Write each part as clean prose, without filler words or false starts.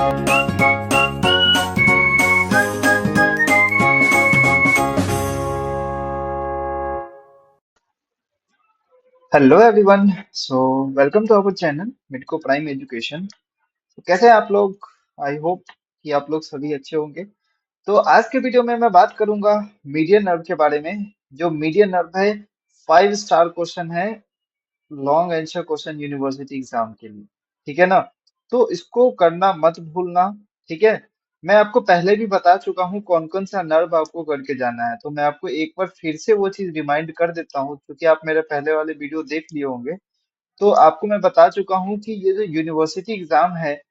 Hello everyone. So welcome to our channel Midco prime education. तो कैसे हैं आप लोग? आई होप कि आप लोग सभी अच्छे होंगे। तो आज के वीडियो में मैं बात करूंगा मीडियन नर्व के बारे में। जो मीडियन नर्व है, 5 स्टार क्वेश्चन है, long answer question university exam के लिए। ठीक है ना? तो इसको करना मत भूलना। ठीक है? मैं आपको पहले भी बता चुका हूँ कौन कौन सा नर्व आपको करके जाना है, तो मैं आपको एक बार फिर से वो चीज रिमाइंड कर देता हूँ, क्योंकि आप मेरे पहले वाले वीडियो देख लिए होंगे। तो आपको मैं बता चुका हूँ कि ये जो यूनिवर्सिटी एग्जाम है,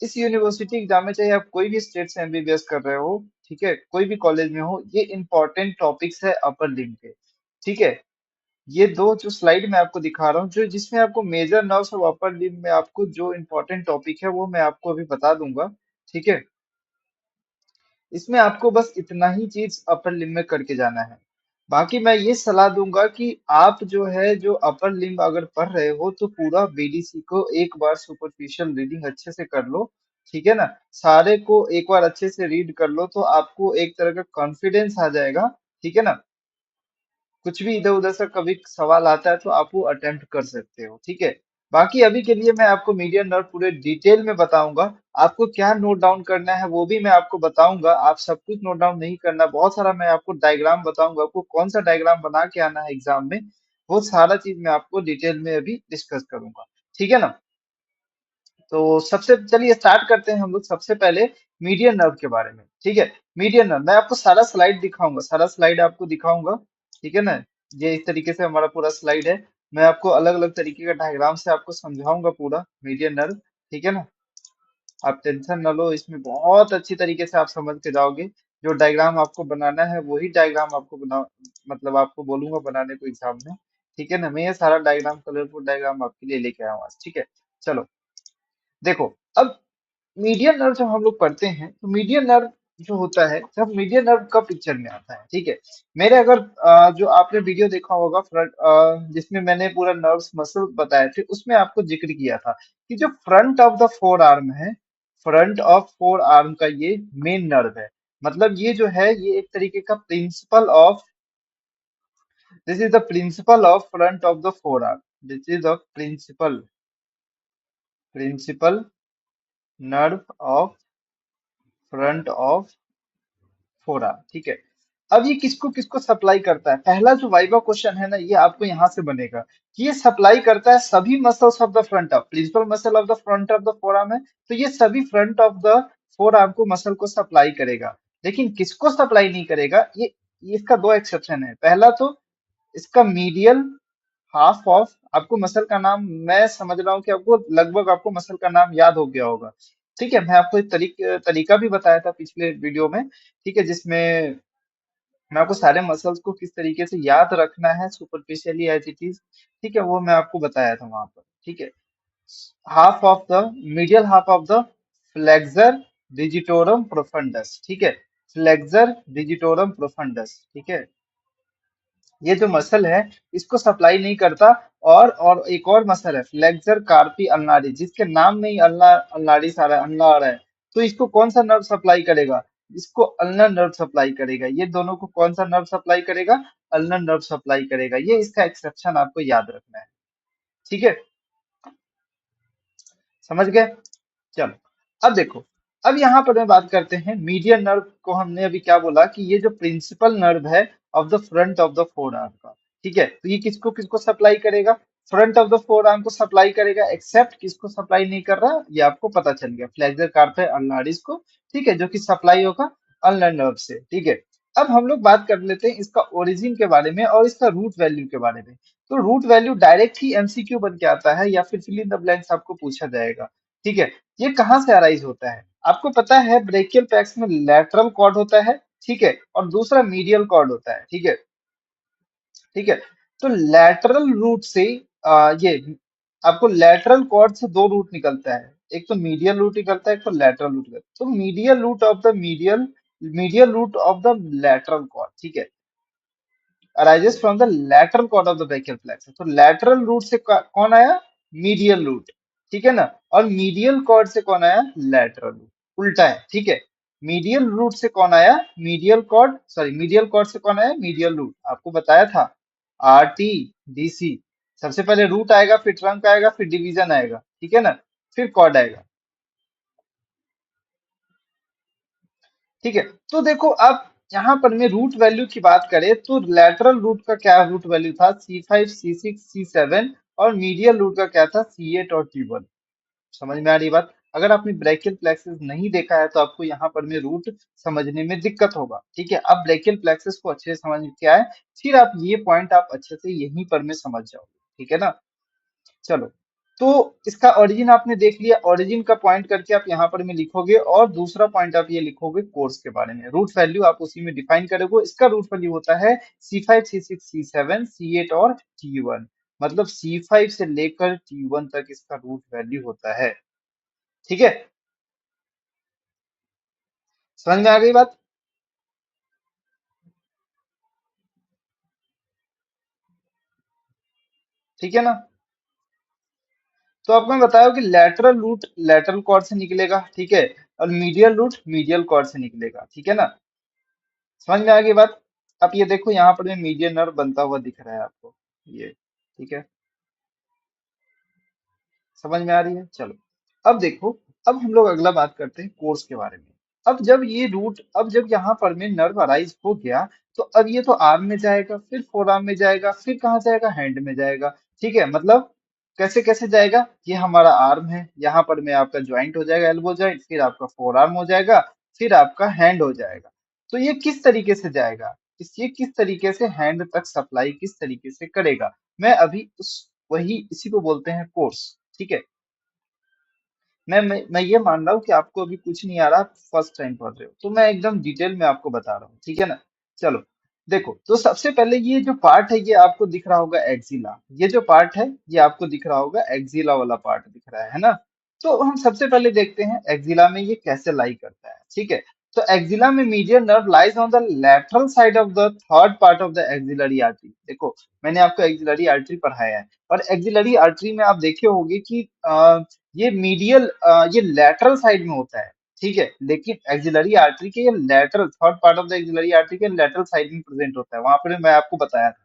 इस यूनिवर्सिटी एग्जाम में चाहे आप कोई भी स्टेट से एमबीबीएस कर रहे हो, ठीक है, कोई भी कॉलेज में हो, ये इंपॉर्टेंट टॉपिक्स है अपर लिम्ब के। ठीक है? ये दो जो स्लाइड मैं आपको दिखा रहा हूँ, जो जिसमें आपको मेजर नर्व्स और अपर लिम्ब में आपको जो इंपॉर्टेंट टॉपिक है वो मैं आपको अभी बता दूंगा। ठीक है? इसमें आपको बस इतना ही चीज अपर लिम्ब में करके जाना है। बाकी मैं ये सलाह दूंगा कि आप जो है, जो अपर लिम्ब अगर पढ़ रहे हो तो पूरा बीडीसी को एक बार सुपरफिशियल रीडिंग अच्छे से कर लो। ठीक है ना? सारे को एक बार अच्छे से रीड कर लो तो आपको एक तरह का कॉन्फिडेंस आ जाएगा। ठीक है ना? कुछ भी इधर उधर से कभी सवाल आता है तो आप वो अटेम्प्ट कर सकते हो। ठीक है? बाकी अभी के लिए मैं आपको मीडियन नर्व पूरे डिटेल में बताऊंगा। आपको क्या नोट डाउन करना है वो भी मैं आपको बताऊंगा। आप सब कुछ नोट डाउन नहीं करना, बहुत सारा मैं आपको डायग्राम बताऊंगा, आपको कौन सा डायग्राम बना के आना है एग्जाम में। वो सारा चीज मैं आपको डिटेल में अभी डिस्कस करूंगा। ठीक है ना? तो सबसे चलिए स्टार्ट करते हैं हम लोग सबसे पहले मीडियन नर्व के बारे में। ठीक है? मीडियन नर्व मैं आपको सारा स्लाइड दिखाऊंगा, सारा स्लाइड आपको दिखाऊंगा। ठीक है ना? ये इस तरीके से हमारा पूरा स्लाइड है। मैं आपको अलग अलग तरीके का डायग्राम से आपको समझाऊंगा पूरा मीडियन नर्व। ठीक है ना? आप टेंशन न लो, इसमें बहुत अच्छी तरीके से आप समझ के जाओगे। जो डायग्राम आपको बनाना है वही डायग्राम आपको बना, मतलब आपको बोलूंगा बनाने को एग्जाम में। ठीक है ना? मैं ये सारा डायग्राम, कलरफुल डायग्राम आपके लिए लेके आया हूँ आज। ठीक है? चलो देखो। अब मीडियन नर्व जब हम लोग पढ़ते हैं तो मीडियन नर्व जो होता है, जब मीडियन नर्व कब पिक्चर में आता है, ठीक है, मेरे अगर जो आपने वीडियो देखा होगा फ्रंट, जिसमें मैंने पूरा नर्व्स मसल बताए थे, उसमें आपको जिक्र किया था कि जो front of the forearm है, फ्रंट ऑफ फोर आर्म का ये मेन नर्व है। मतलब ये जो है, ये एक तरीके का principal of, this is the principal of front of the forearm. This is the principal nerve of front of forearm. ठीक है? अब ये किसको किसको सप्लाई करता है? पहला जो वाइवा क्वेश्चन है ना, ये आपको यहां से बनेगा कि ये सप्लाई करता है सभी muscles of the front of, principal muscle of the front of the forearm है, तो ये सभी front of the forearm को मसल को सप्लाई करेगा। लेकिन किसको सप्लाई नहीं करेगा, ये इसका दो एक्सेप्शन है। पहला तो इसका मीडियल हाफ ऑफ, आपको मसल का नाम, मैं समझ रहा हूँ कि आपको लगभग आपको मसल का नाम याद हो गया होगा। ठीक है? मैं आपको एक तरीका भी बताया था पिछले वीडियो में। ठीक है? जिसमें मैं आपको सारे मसल्स को किस तरीके से याद रखना है सुपरफिशियली एज इट इज। ठीक है? वो मैं आपको बताया था वहां पर। ठीक है? Half of the, medial half of the flexor digitorum profundis. ठीक है? Flexor digitorum profundis. ठीक है? ये जो मसल है, इसको सप्लाई नहीं करता। और एक और मसल है फ्लेक्सर कार्पी अल्नारी, जिसके नाम में ही अल्ना अल्नारिस आ रहा है, अल्ना आ रहा है। तो इसको कौन सा नर्व सप्लाई करेगा? इसको अल्नर नर्व सप्लाई करेगा। ये दोनों को कौन सा नर्व सप्लाई करेगा? अल्नर नर्व सप्लाई करेगा। ये इसका एक्सेप्शन आपको याद रखना है। ठीक है? समझ गए? चलो अब देखो। अब यहाँ पर मैं बात करते हैं मीडियन नर्व को। हमने अभी क्या बोला कि ये जो प्रिंसिपल नर्व है of the front of the four arm का। ठीक है? तो ये किसको किसको सप्लाई करेगा? Front of the forearm को सप्लाई करेगा, एक्सेप्ट किसको सप्लाई नहीं कर रहा, ये आपको पता चल गया, फ्लेक्सर कार्पे अल्नारिस को। ठीक है? जो कि सप्लाई होगा अल्नर नर्व से। ठीक है? अब हम लोग बात कर लेते हैं इसका ओरिजिन के बारे में और इसका रूट वैल्यू के बारे में। तो रूट वैल्यू डायरेक्ट ही एमसीक्यू बन के आता है, या फिर फिल इन द ब्लैंक्स आपको पूछा जाएगा। ठीक है? ये कहाँ से अराइज होता है? आपको पता है ब्रेकियल पैक्स में लैटरल कॉर्ड होता है। ठीक है? और दूसरा मीडियल कॉर्ड होता है। ठीक है? ठीक है? तो लैटरल रूट से ये आपको लैटरल कॉर्ड से दो रूट निकलता है, एक तो मीडियल रूट निकलता है, एक तो लैटरल रूट निकलता है। तो medial root of the lateral cord, ठीक है, arises from the lateral cord of the brachial plexus. तो लैटरल रूट से कौन आया? Medial root. ठीक है ना? और मीडियल कॉर्ड से कौन आया? Lateral root. उल्टा है, ठीक है। मीडियल रूट से कौन आया? Medial cord, sorry medial cord से कौन आया? मीडियल रूट, आपको बताया था। आर टी डी सी, सबसे पहले रूट आएगा, फिर ट्रंक आएगा, फिर डिवीजन आएगा, ठीक है ना, फिर कॉर्ड आएगा, ठीक है। तो देखो अब यहाँ पर मैं रूट वैल्यू की बात करें तो लेटरल रूट का क्या रूट वैल्यू था? C5 C6 C7, और मीडियल रूट का क्या था? C8 और T1। समझ में आ रही बात? अगर आपने ब्रैकियल प्लेक्सिस नहीं देखा है तो आपको यहाँ पर में रूट समझने में दिक्कत होगा, ठीक है। अब ब्रैकियल प्लेक्सिस को अच्छे से समझ के आए, फिर आप ये पॉइंट आप अच्छे से यहीं पर में समझ जाओगे, ठीक है ना। चलो, तो इसका ओरिजिन आपने देख लिया, ओरिजिन का पॉइंट करके आप यहाँ पर में लिखोगे, और दूसरा पॉइंट आप ये लिखोगे कोर्स के बारे में, रूट वैल्यू आप उसी में डिफाइन करोगे। इसका रूट वैल्यू होता है C5 C6 C7 C8 और T1, मतलब C5 से लेकर T1 तक इसका रूट वैल्यू होता है, ठीक है। समझ में आ गई बात? ठीक है ना। तो आपको मैं बताया कि लेटरल रूट लेटरल कॉर्ड से निकलेगा, ठीक है, और मीडियल रूट मीडियल कॉर्ड से निकलेगा, ठीक है ना। समझ में आ गई बात? अब ये देखो यहाँ पर मीडियन नर्व बनता हुआ दिख रहा है आपको, ये, ठीक है। समझ में आ रही है? चलो, अब देखो, अब हम लोग अगला बात करते हैं कोर्स के बारे में। अब जब यहाँ पर में नर्व अराइज हो गया, तो अब ये तो आर्म में जाएगा, फिर फोर आर्म में जाएगा, फिर कहाँ जाएगा? हैंड में जाएगा, ठीक है। मतलब कैसे कैसे जाएगा? ये हमारा आर्म है, यहाँ पर में आपका ज्वाइंट हो जाएगा, एल्बो ज्वाइंट, फिर आपका फोर आर्म हो जाएगा, फिर आपका हैंड हो जाएगा। तो ये किस तरीके से जाएगा? ये किस तरीके से हैंड तक सप्लाई किस तरीके से करेगा? मैं अभी उस वही इसी को बोलते हैं कोर्स, ठीक है। मैं ये मान रहा हूँ कि आपको अभी कुछ नहीं आ रहा, फर्स्ट टाइम पढ़ रहे हो, तो मैं एकदम डिटेल में आपको बता रहा हूँ, ठीक है ना। चलो, देखो, तो सबसे पहले ये जो पार्ट है ये आपको दिख रहा होगा एक्सिला, ये जो पार्ट है ये आपको दिख रहा होगा, एक्सिला वाला पार्ट दिख रहा है ना। तो हम सबसे पहले देखते हैं एक्सिला में ये कैसे लाई करता है, ठीक है। तो एक्सिला में median nerve lies on the lateral side of the third part of the axillary artery. देखो, मैंने आपको एक्सिलरी आर्टरी पढ़ाया है, और एक्सिलरी आर्टरी में आप देखे होंगे कि ये लेटरल साइड में होता है, ठीक है। लेकिन एक्सिलरी आर्टरी के ये lateral third part of the axillary artery के लेटरल साइड में प्रेजेंट होता है, वहां पर मैं आपको बताया था,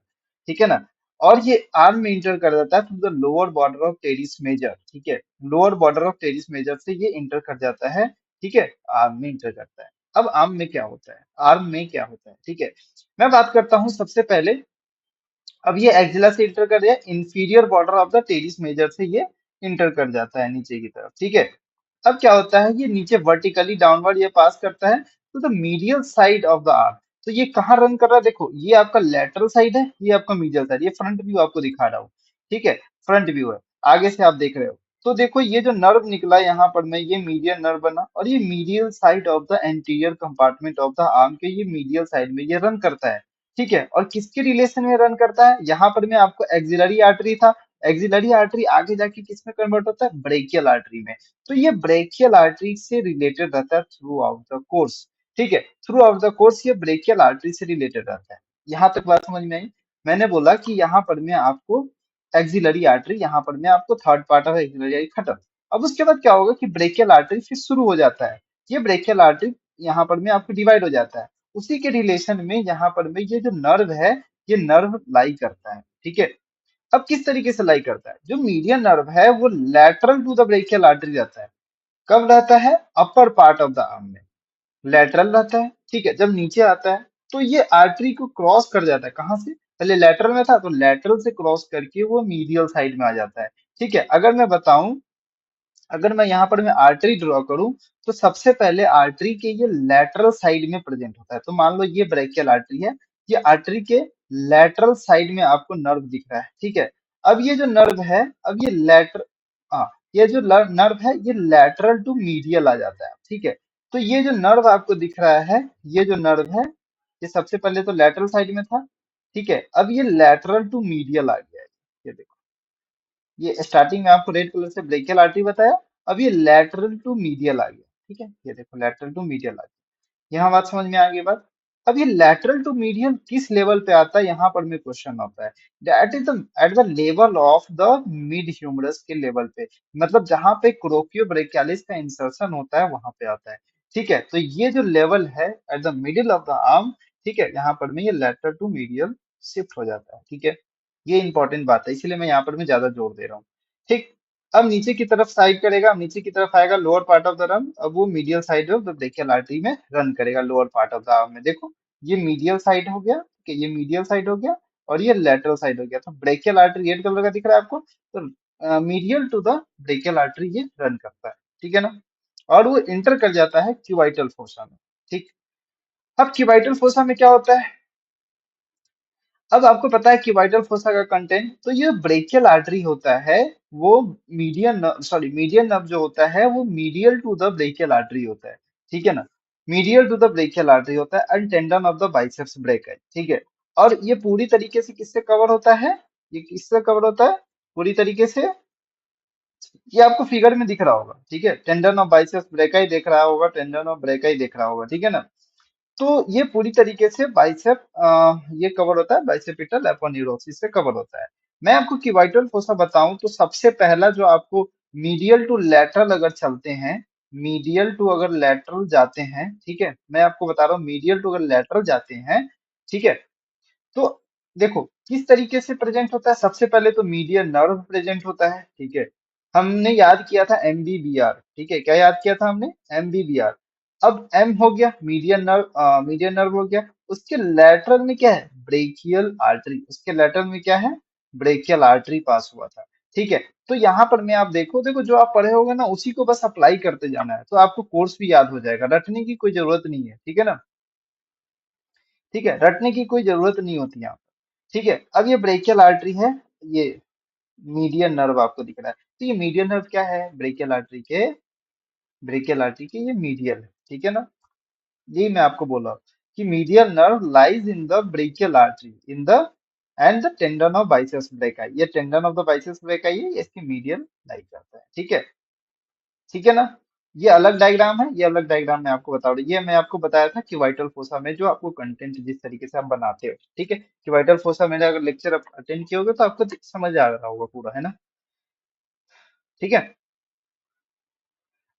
ठीक है ना। और ये आर्म में इंटर कर जाता है through the lower border of teres major, ठीक है। Lower border of teres major से ये इंटर कर जाता है, ठीक है, आर्म में इंटर करता है। अब आर्म में क्या होता है? आर्म में क्या होता है, ठीक है। मैं बात करता हूं सबसे पहले, अब ये एक्जिला से इंटर कर दिया, inferior border of the teres major से ये इंटर कर जाता है नीचे की तरफ, ठीक है। अब क्या होता है? ये नीचे वर्टिकली डाउनवर्ड ये पास करता है तो the medial side of the arm. तो ये कहाँ रन कर रहा है? देखो, ये आपका लेटरल साइड है, ये आपका मीडियल साइड, ये फ्रंट व्यू आपको दिखा रहा हूँ, ठीक है। फ्रंट व्यू है, आगे से आप देख रहे हो। तो देखो, ये जो नर्व निकला यहाँ पर में, ये मीडियल नर्व बना, और ये medial side of the anterior compartment of the arm के ये मीडियल साइड में ये रन करता है, ठीक है। और किसके रिलेशन में रन करता है? यहाँ पर में आपको एक्सिलरी आर्टरी था, एक्सिलरी आर्टरी आगे जाके किस में कन्वर्ट होता है? ब्रेकियल आर्टरी में। तो ये ब्रेकियल आर्टरी से रिलेटेड रहता है थ्रू आउट द कोर्स, ठीक है। थ्रू आउट द कोर्स ये ब्रेकियल आर्टरी से रिलेटेड रहता है। यहाँ तक बात समझ में आई? मैंने बोला कि यहाँ पर में आपको एक्सिलरी आर्टरी, यहाँ पर में आपको third part of axillary artery खत्म। अब उसके बाद क्या होगा कि ब्रेकियल आर्टरी फिर शुरू हो जाता है। ये ब्रेकियल आर्टरी यहाँ पर में आपको डिवाइड हो जाता है, उसी के रिलेशन में यहाँ पर में ये जो नर्व है, ये नर्व लाई करता है, ठीक है। अब किस तरीके से लाई करता है? जो मीडियन नर्व है वो lateral to the brachial artery रहता है। कब रहता है? Upper part of the arm में लैटरल रहता है, ठीक है। जब नीचे आता है तो ये आर्टरी को क्रॉस कर जाता है, कहाँ से? पहले लेटरल में था तो लेटरल से क्रॉस करके वो मीडियल साइड में आ जाता है, ठीक है। अगर मैं यहाँ पर मैं आर्टरी ड्रॉ करूं, तो सबसे पहले आर्टरी के ये लेटरल साइड में प्रेजेंट होता है। तो मान लो ये ब्रेकियल आर्टरी है, ये आर्टरी के लेटरल साइड में आपको नर्व दिख रहा है, ठीक है। अब ये जो नर्व है, अब ये लेटर हाँ, ये जो नर्व है ये लेटरल टू मीडियल आ जाता है, ठीक है। तो ये जो नर्व आपको दिख रहा है, ये जो नर्व है, ये सबसे पहले तो लेटरल साइड में था, ठीक है। अब ये लेटरल टू मीडियल आ गया है, ये देखो, ये स्टार्टिंग में आपको रेड कलर से ब्रेकियल आर्टरी बताया, अब ये लैटरल टू मीडियल आ गया, ठीक है। ये देखो, लैटरल टू मीडियल आ गया। यहाँ बात समझ में आ गई बात? अब ये लैटरल टू मीडियल किस लेवल पे आता है, यहाँ पर में क्वेश्चन आता है। That is the at the level of the mid humerus के लेवल पे, मतलब जहां पे क्रोकियोब्रेकियालिस का इंसर्शन होता है वहां पे आता है। ठीक है, तो ये जो लेवल है at the middle of the arm, ठीक है, यहाँ पर में ये लैटरल टू मीडियल शिफ्ट हो जाता है। ठीक है, ये इंपॉर्टेंट बात है, इसीलिए मैं यहाँ पर में ज्यादा जोर दे रहा हूँ। ठीक, अब नीचे की तरफ साइड करेगा, अब नीचे की तरफ आएगा lower part of the run, अब वो medial side of the brachial artery में रन करेगा lower part of the arm में। देखो, ये मीडियल साइड हो गया, कि ये मीडियल साइड हो गया और ये लेटरल साइड हो गया। तो ब्रेकियल आर्टरी रेड कलर का दिख रहा है आपको, तो medial to the brachial artery ये रन करता है। ठीक है ना, और वो इंटर कर जाता है क्यूबाइटल फोसा में। ठीक, अब क्यूबाइटल फोसा में क्या होता है, अब आपको पता है कि वाइटल फोसा का कंटेंट, तो ये ब्रेकियल आर्टरी होता है, वो मीडियन नर्व जो होता है वो medial to the brachial artery होता है। ठीक है ना, medial to the brachial artery होता है and tendon of the biceps brachii है। ठीक है, और ये पूरी तरीके से किससे कवर होता है, ये किससे कवर होता है पूरी तरीके से, ये आपको फिगर में दिख रहा होगा। ठीक है, टेंडन ऑफ बाइसेप्स ब्रेका ही देख रहा होगा, टेंडन ऑफ ब्रेका ही देख रहा होगा। ठीक है ना, तो ये पूरी तरीके से बाइसेप ये कवर होता है, बाइसेपिटल एपोन्यूरोसिस से कवर होता है। मैं आपको क्यूबाइटल फोसा बताऊं तो सबसे पहला जो आपको मीडियल टू लैटरल अगर चलते हैं, मीडियल टू अगर लैटरल जाते हैं, ठीक है, मैं आपको बता रहा हूँ मीडियल टू अगर लैटरल जाते हैं, ठीक है, तो देखो किस तरीके से प्रेजेंट होता है। सबसे पहले तो मीडियन नर्व प्रेजेंट होता है। ठीक है, हमने याद किया था एमबीबीआर। ठीक है, क्या याद किया था हमने, एमबीबीआर। अब एम हो गया मीडियन नर्व, मीडियन नर्व हो गया, उसके लेटरल में क्या है, ब्रेकियल आर्टरी, उसके लेटरल में क्या है, ब्रेकियल आर्टरी पास हुआ था। ठीक है, तो यहाँ पर मैं आप देखो देखो जो आप पढ़े होगे ना उसी को बस अप्लाई करते जाना है, तो आपको कोर्स भी याद हो जाएगा, रटने की कोई जरूरत नहीं है। ठीक है ना, ठीक है, रटने की कोई जरूरत नहीं होती यहाँ पर। ठीक है, अब ये ब्रेकियल आर्टरी है, ये मीडियन नर्व आपको दिख रहा है, तो ये मीडियन नर्व क्या है, ब्रेकियल आर्टरी के, ब्रेकियल आर्टरी के ये मीडियल है। ठीक है ना, यही मैं आपको बोला कि medial nerve lies in the brachial artery in the and the tendon of biceps brachii, ये tendon of the biceps brachii है, ये इसके मीडियल लाई करता है। ठीक है, ठीक है ना, ये अलग डायग्राम है, ये अलग डायग्राम मैं आपको बता रहा हूँ। ये मैं आपको बताया था कि वाइटल फोसा में जो आपको कंटेंट जिस तरीके से आप बनाते हो। ठीक है, कि वाइटल फोसा में अगर लेक्चर आप अटेंड किए होगे तो आपको समझ आ रहा होगा पूरा, है ना। ठीक है,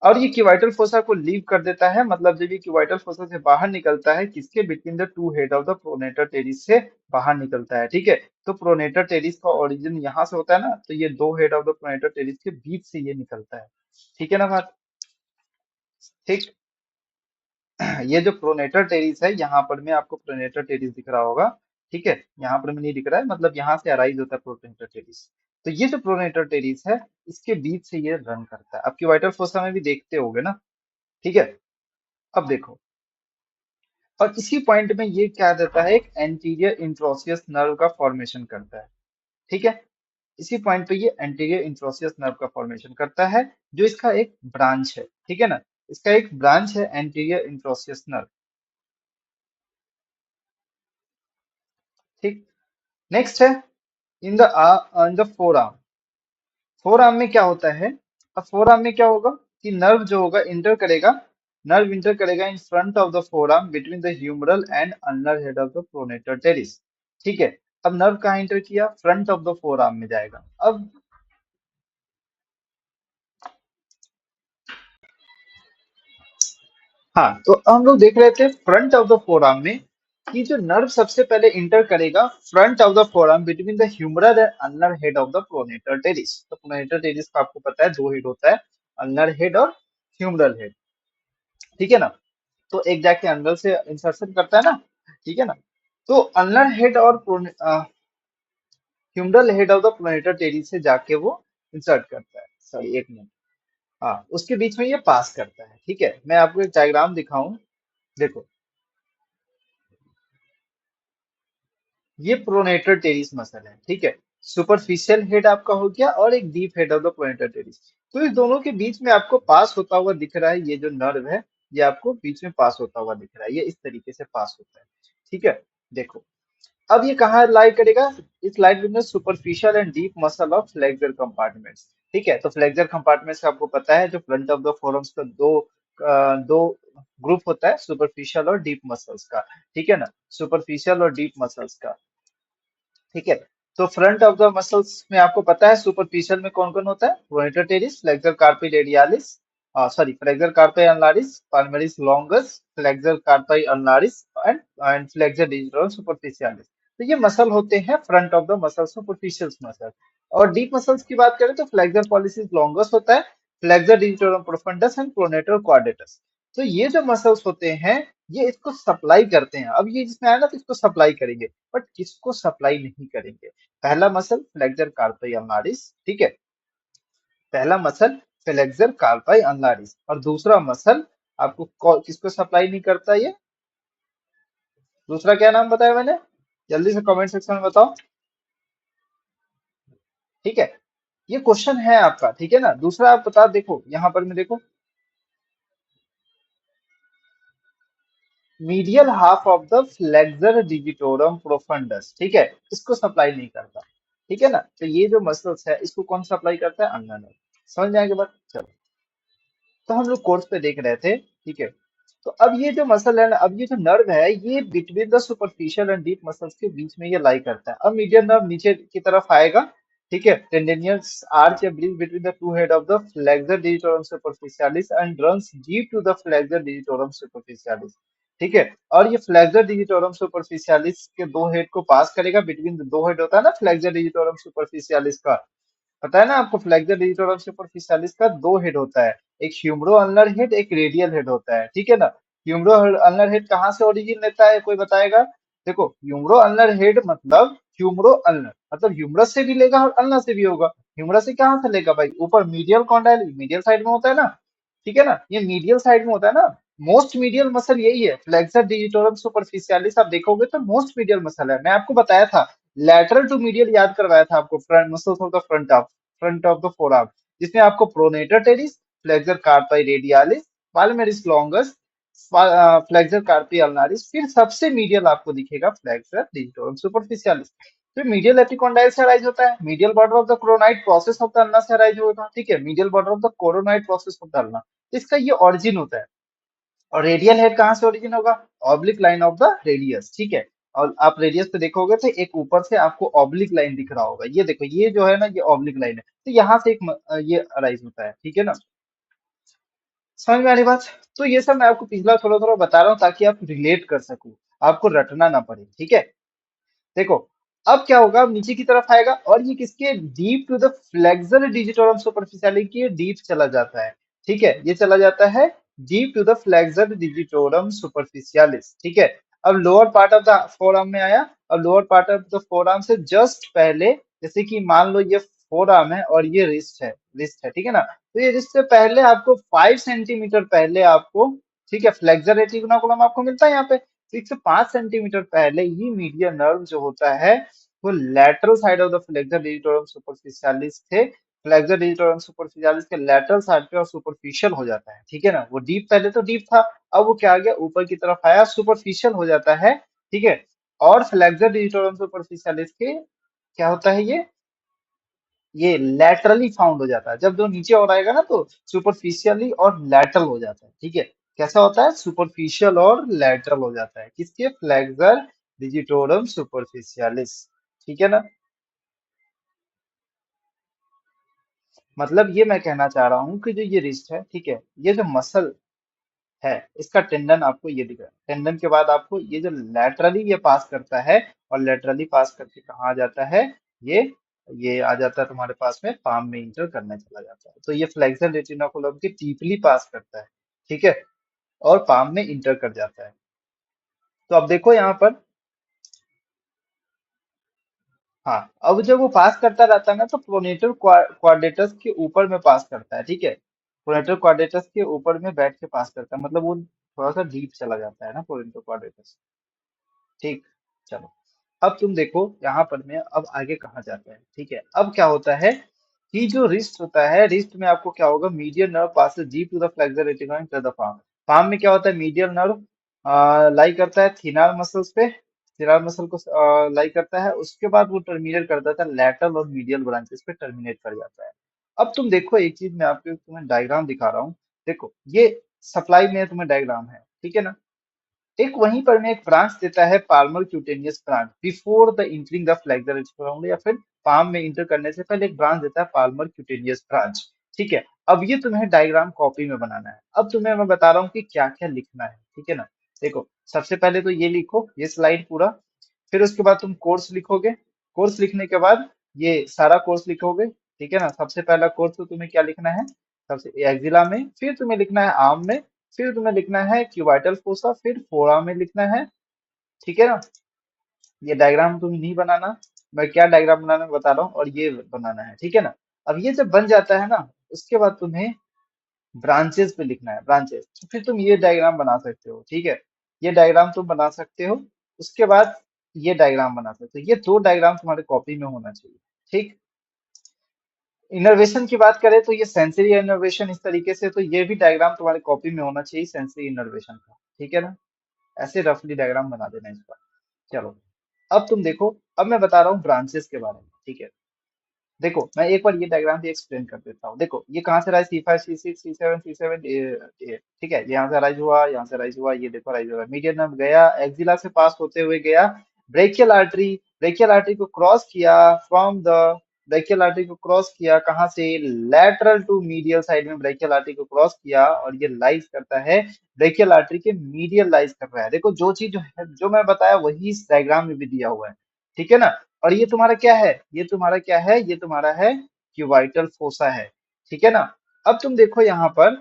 और ये क्यूबाइटल फोसा को लीव कर देता है, मतलब जब ये क्यूबाइटल फोसा से बाहर निकलता है, किसके between the two head of the pronator terrace से बाहर निकलता है। ठीक है, तो प्रोनेटर टेरिस का ओरिजिन यहाँ से होता है ना, तो ये दो head of the pronator terrace के बीच से ये निकलता है। ठीक है ना बात, ठीक। ये जो प्रोनेटर टेरिस है, यहाँ पर में आपको प्रोनेटर टेरिस दिख रहा होगा। ठीक है, यहाँ पर में नहीं दिख रहा है, मतलब यहाँ से अराइज होता है प्रोनेटर टेरिस। तो ये जो प्रोनेटर टेरिस है, इसके बीच से ये रन करता है। आपकी वाइटल फोसा में भी देखते होगे ना। ठीक है, अब देखो, और इसी पॉइंट में ये क्या देता है, एक एंटीरियर इंट्रोसियस नर्व का फॉर्मेशन करता है। ठीक है, इसी पॉइंट पे ये एंटीरियर इंट्रोसियस नर्व का फॉर्मेशन करता है, जो इसका एक ब्रांच है। ठीक है ना, इसका एक ब्रांच है एंटीरियर इंट्रोसियस नर्व। ठीक, नेक्स्ट है in the in the four arm. Four arm में क्या होता है, अब फोर आर्म में क्या होगा कि नर्व जो होगा इंटर करेगा, नर्व इंटर करेगा in front of the forearm between the humeral and ulnar head of the pronator teres. ठीक है, अब नर्व कहाँ इंटर किया, front of the forearm में जाएगा। अब हाँ, तो हम लोग देख रहे थे front of the forearm में कि जो नर्व सबसे पहले इंटर करेगा front of the forearm between the humeral and ulnar head of the pronator teres. तो प्रोनेटर टेरिस का आपको पता है दो हेड होता है, अल्नर हेड और ह्यूमरल हेड। ठीक है ना, तो एक जाके अंदर से इंसर्शन करता है ना। ठीक है ना, तो अल्नर हेड और humeral head of the pronator terrace से जाके वो इंसर्ट करता है, सॉरी एक मिनट, हाँ उसके बीच में ये पास करता है। ठीक है, मैं आपको एक डायग्राम दिखाऊं, देखो ये प्रोनेटर टेरिस मसल है। ठीक है, सुपरफिशियल हेड आपका हो गया और एक deep head of the pronator teres, तो इस दोनों के बीच में आपको पास होता हुआ दिख रहा है, ये जो नर्व है ये आपको बीच में पास होता हुआ दिख रहा है, ये इस तरीके से पास होता है। ठीक है, देखो अब ये कहाँ लाई करेगा, इस light with superficial and deep muscle of flexor compartments. ठीक है, तो फ्लेक्सर कंपार्टमेंट्स आपको पता है जो फ्रंट ऑफ द फोरम्स का दो ग्रुप होता है सुपरफिशियल और डीप मसल्स का, ठीक है ना, सुपरफिशियल और डीप मसल्स का, ठीक है। तो फ्रंट ऑफ द मसल्स में आपको पता है सुपरफिशियल में कौन कौन होता है, pronator teres, flexor carpi radialis, sorry flexor carpi ulnaris, palmaris longus, flexor carpi ulnaris and flexor digital superficialis. तो ये मसल होते हैं front of the muscle, superficial muscle. और डीप मसल्स की बात करें तो फ्लेक्सर पॉलिसिस लॉन्गस होता है, flexor digital profundus and pronator quadratus. तो ये जो मसल्स होते हैं ये इसको सप्लाई करते हैं। अब ये जिसमें आया ना तो इसको सप्लाई करेंगे, बट किसको सप्लाई नहीं करेंगे। पहला मसल फ्लेक्सर कार्पी अल्नारिस, ठीक है, पहला मसल फ्लेक्सर कार्पी अल्नारिस, और दूसरा मसल आपको किसको सप्लाई नहीं करता ये, दूसरा क्या नाम बताया मैंने, जल्दी से कमेंट सेक्शन में बताओ, ठीक है। ये क्वेश्चन है आपका, ठीक है ना। दूसरा आप बता, देखो यहाँ पर में देखो, medial half of the flexor digitorum profundis, ठीक है, इसको सप्लाई नहीं करता, ठीक है ना। तो ये जो मसल्स है इसको कौन सप्लाई करता है, अल्ना नर्व। समझ में आएगा बात, चलो। तो हम लोग कोर्स पे देख रहे थे, ठीक है। तो अब ये जो मसल है ना, अब ये जो नर्व है ये between the superficial and deep muscles के बीच में ये लाई करता है। अब मीडियन नर्व नीचे की तरफ आएगा, ठीक है, टेंडिनियस आर्च या bridge between the two head of the flexor digitorum superficialis and runs deep to the flexor digitorum superficialis, ठीक है। और ये फ्लेक्सर डिजिटोरम सुपरफिशियलिस के दो हेड को पास करेगा, बिटवीन दो हेड होता है ना फ्लेक्सर डिजिटोरम सुपरफिशियलिस का, पता है ना आपको, फ्लेक्सर डिजिटल और सुपरफिशियलिस का दो हेड होता है, एक ह्यूमरो अल्नर हेड, एक रेडियल हेड होता है, ठीक है ना। ह्यूमरो अल्नर हेड कहाँ से ओरिजिन लेता है, कोई बताएगा। देखो ह्यूमरो अल्नर हेड मतलब ह्यूमरो अल्नर मतलब ह्यूमरस से भी लेगा और अल्नर से भी होगा। ह्यूमरस से कहाँ से लेगा भाई, ऊपर मीडियल कॉन्डाइल मीडियल साइड में होता है ना, ठीक है ना, ये मीडियल साइड में होता है ना। मोस्ट मीडियल मसल यही है, फ्लेक्सर डिजिटोरम सुपरफिशियलिस आप देखोगे तो मोस्ट मीडियल मसल है। मैं आपको बताया था, लैटरल टू मीडियल याद करवाया था आपको, front muscles of the front of the forearm, जिसमें आपको pronator teres, flexor carpi radialis, palmaris longus, flexor carpi ulnaris, फिर सबसे मीडियल आपको दिखेगा फ्लेक्सर डिजिटोरम सुपरफिशियलिस। फिर मीडियल एपिकोंडाइल से अराइज होता है, medial border of the coronoid process of the ulna से अराइज होगा, ठीक है, medial border of the coronoid process of the ulna, इसका ये ओरिजिन होता है। और रेडियल हेड कहाँ से ओरिजिन होगा, oblique line of the radius, ठीक है। और आप रेडियस पे देखोगे तो एक ऊपर से आपको ऑब्लिक लाइन दिख रहा होगा, ये देखो ये जो है ना ये ऑब्लिक लाइन है, तो यहाँ से एक ये अराइज होता है, ठीक है ना। समझ में आ रही बात। तो ये सब मैं आपको पिछला थोड़ा थोड़ा बता रहा हूँ ताकि आप रिलेट कर सको, आपको रटना ना पड़े, ठीक है। देखो अब क्या होगा, अब नीचे की तरफ आएगा और ये किसके deep to the flexor digitorum superficialis के डीप चला जाता है, ठीक है, ये चला जाता है deep to the flexor digitorum superficialis, ठीक है। अब lower part of the forearm में आया, अब lower part of the forearm से जस्ट पहले, जैसे कि मान लो ये फोरआर्म है और ये रिस्ट है, ठीक है ना। तो ये रिस्ट से पहले आपको 5 सेंटीमीटर पहले आपको, ठीक है, फ्लेक्सर रेटिकुलम आपको मिलता है यहाँ पे, 6 से 5 सेंटीमीटर पहले ही मीडियन नर्व जो होता है वो lateral side of the flexor digitorum superficialis थे, फ्लेक्सर डिजिटोरम सुपरफिशियलिस के लेटरल साइड पे और सुपरफिशियल हो जाता है, ठीक है ना। वो डीप पहले तो डीप था, अब वो क्या आ गया, ऊपर की तरफ आया, सुपरफिशियल हो जाता है, ठीक है। और फ्लेक्सर डिजिटोरम सुपरफिशियलिस के क्या होता है ये लैटरली फाउंड हो जाता है, जब जो नीचे और आएगा ना तो सुपरफिशियली और लैटरल हो जाता है, ठीक है। कैसा होता है, सुपरफिशियल और लैटरल हो जाता है, किसके, फ्लेक्सर डिजिटोरम सुपरफिशियलिस, ठीक है ना। मतलब ये मैं कहना चाह रहा हूँ कि जो ये रिस्ट है, ठीक है, ये जो मसल है इसका टेंडन आपको ये दिख रहा है, टेंडन के बाद आपको ये जो लैटरली ये पास करता है, और लैटरली पास करके कहाँ आ जाता है, ये ये आ जाता है तुम्हारे पास में पाम में इंटर करने चला जाता है, तो ये फ्लेक्सर रेटिकुलम की डीपली पास करता है, ठीक है, और पाम में इंटर कर जाता है। तो अब देखो यहाँ पर, हाँ, अब जब वो पास करता रहता है ना तो प्रोनेटर क्वाड्रेटस के ऊपर में पास करता है, ठीक है, प्रोनेटर क्वाड्रेटस के ऊपर में बैठ के पास करता है, मतलब वो थोड़ा सा डीप चला जाता है ना प्रोनेटर क्वाड्रेटस, ठीक। चलो अब तुम देखो यहाँ पर में अब आगे कहाँ जाता है, ठीक है। अब क्या होता है कि जो रिस्ट होता है, रिस्ट में आपको क्या होगा, medial nerve passes deep to the flexor retinaculum to the palm. Palm में क्या होता है, मीडियल नर्व लाई करता है थिनार मसल्स पे, थिनार मसल को लाई करता है, उसके बाद वो टर्मिनेट कर देता है लैटरल और मीडियल ब्रांचेस पे टर्मिनेट कर जाता है। अब तुम देखो एक चीज मैं आपको तुम्हें डायग्राम दिखा रहा हूँ, देखो ये सप्लाई में तुम्हें डायग्राम है, ठीक है ना। एक वहीं पर में एक ब्रांच देता है palmar cutaneous branch before the entering the flexor round, या फिर पाम में इंटर करने से पहले एक ब्रांच देता है पाल्मर क्यूटेनियस ब्रांच। ठीक है। अब ये तुम्हें डायग्राम कॉपी में बनाना है। अब तुम्हें मैं बता रहा हूँ कि क्या क्या लिखना है। ठीक है ना। देखो, सबसे पहले तो ये लिखो, ये स्लाइड पूरा। फिर उसके बाद तुम कोर्स लिखोगे। कोर्स लिखने के बाद ये सारा कोर्स लिखोगे। ठीक है ना। सबसे पहला कोर्स तो तुम्हें क्या लिखना है, सबसे एक्जिला में, फिर तुम्हें लिखना है आर्म में, फिर तुम्हें लिखना है क्यूबाइटल फोसा, फिर फोरा में लिखना है। ठीक है ना। ये डायग्राम तुम्हें नहीं बनाना, मैं क्या डायग्राम बनाना बता रहा हूँ, और ये बनाना है। ठीक है ना। अब ये जब बन जाता है ना, उसके बाद तुम्हें ब्रांचेस पे लिखना है, ब्रांचेस, तो फिर तुम ये डायग्राम बना सकते हो। ठीक है। ये डायग्राम तुम बना सकते हो। उसके बाद ये डायग्राम बना सकते हो। ये दो डायग्राम तुम्हारे कॉपी में होना चाहिए। ठीक। इनर्वेशन की बात करें तो ये सेंसरी इनर्वेशन इस तरीके से, तो ये भी डायग्राम तुम्हारे कॉपी में होना चाहिए सेंसरी इनर्वेशन का। ठीक है ना। ऐसे रफली डायग्राम बना देना इसका। चलो, अब तुम देखो, अब मैं बता रहा हूँ ब्रांचेस के बारे में। ठीक है। देखो, मैं एक बार ये डायग्राम भी एक्सप्लेन कर देता हूँ। देखो, ये कहाँ से rise, C5 C6 C7 C7 ठीक है, यहाँ से राइज हुआ, यहाँ से राइज हुआ, ये देखो राइज हुआ, मीडियन नर्व गया, एक्जिला से पास होते हुए गया ब्रेकियल आर्टरी को क्रॉस किया, फ्रॉम द ब्रेकियल आर्टरी को क्रॉस किया, कहाँ से, लेटरल टू मीडियल साइड में ब्रेकियल आर्टरी को क्रॉस किया, और ये लाइज करता है ब्रेकियल आर्टरी के मीडियल लाइज कर रहा है। देखो, जो चीज जो है, जो मैं बताया वही इस डायग्राम में भी दिया हुआ है। ठीक है ना। और ये तुम्हारा क्या है, ये तुम्हारा क्या है, ये तुम्हारा है क्यूबाइटल फोसा है। ठीक है ना। अब तुम देखो यहाँ पर,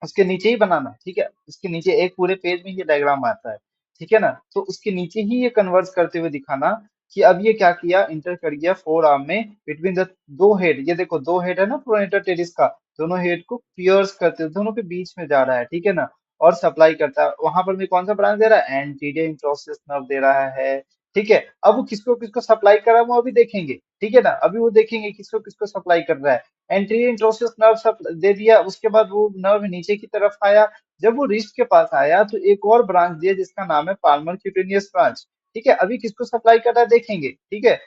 उसके नीचे ही बनाना। ठीक है। उसके नीचे एक पूरे पेज में ये डायग्राम आता है। ठीक है ना। तो उसके नीचे ही ये कन्वर्ज करते हुए दिखाना कि अब ये क्या किया, इंटर कर गया फोर आर्म में बिटवीन द दो हेड। ये देखो, दो हेड है ना प्रोनेटर टेरिस का, दोनों हेड को पियर्स करते हुए दोनों के बीच में जा रहा है। ठीक है ना। और सप्लाई करता है, वहां पर भी कौन सा ब्रांच दे रहा है, एंटीरियर इंट्रोसिस नर्व दे रहा है। ठीक है। अब वो किसको किसको सप्लाई कर रहा है वो अभी देखेंगे। ठीक है ना। अभी वो देखेंगे किसको किसको सप्लाई कर रहा है। एंटीरियर इंट्रोसिस नर्व सब दे दिया, उसके बाद वो नर्व नीचे की तरफ आया। जब वो रिस्ट के पास आया तो एक और ब्रांच दिया जिसका नाम है पाल्मर क्यूटेनियस ब्रांच। ठीक है। अभी किसको सप्लाई कर रहा है देखेंगे। ठीक है।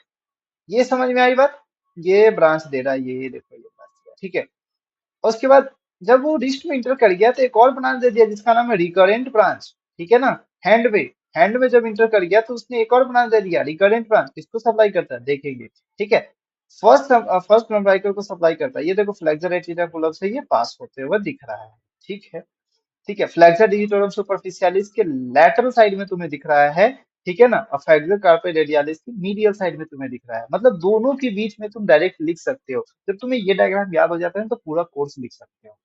ये समझ में आई बात। ये ब्रांच दे रहा है, ये देखो, ये ब्रांच दिया। ठीक है। और उसके बाद जब वो रिस्ट में इंटर कर गया तो एक और ब्रांच दे दिया जिसका नाम है रिकरेंट ब्रांच। ठीक है ना। हैंड में, हैंड में जब इंटर कर गया तो उसने एक और ब्रांच दे दिया रिकरेंट ब्रांच, किसको सप्लाई करता है देखेंगे। ठीक है। फर्स्ट फर्स्ट नंबर को सप्लाई करता है, ये देखो फ्लेक्सर एटिडाकुलम से ये पास होते हुए दिख रहा है। ठीक है। ठीक है। फ्लेक्सर डिजिटोरम सुपरफिशियालिस के लैटरल साइड में तुम्हें दिख रहा है। ठीक है ना। और फ्लेक्सर कार्पे रेडियालिस की मीडियल साइड में तुम्हें दिख रहा है। मतलब दोनों के बीच में तुम डायरेक्ट लिख सकते हो। जब तुम्हें ये डायग्राम याद हो जाता है तो पूरा कोर्स लिख सकते हो।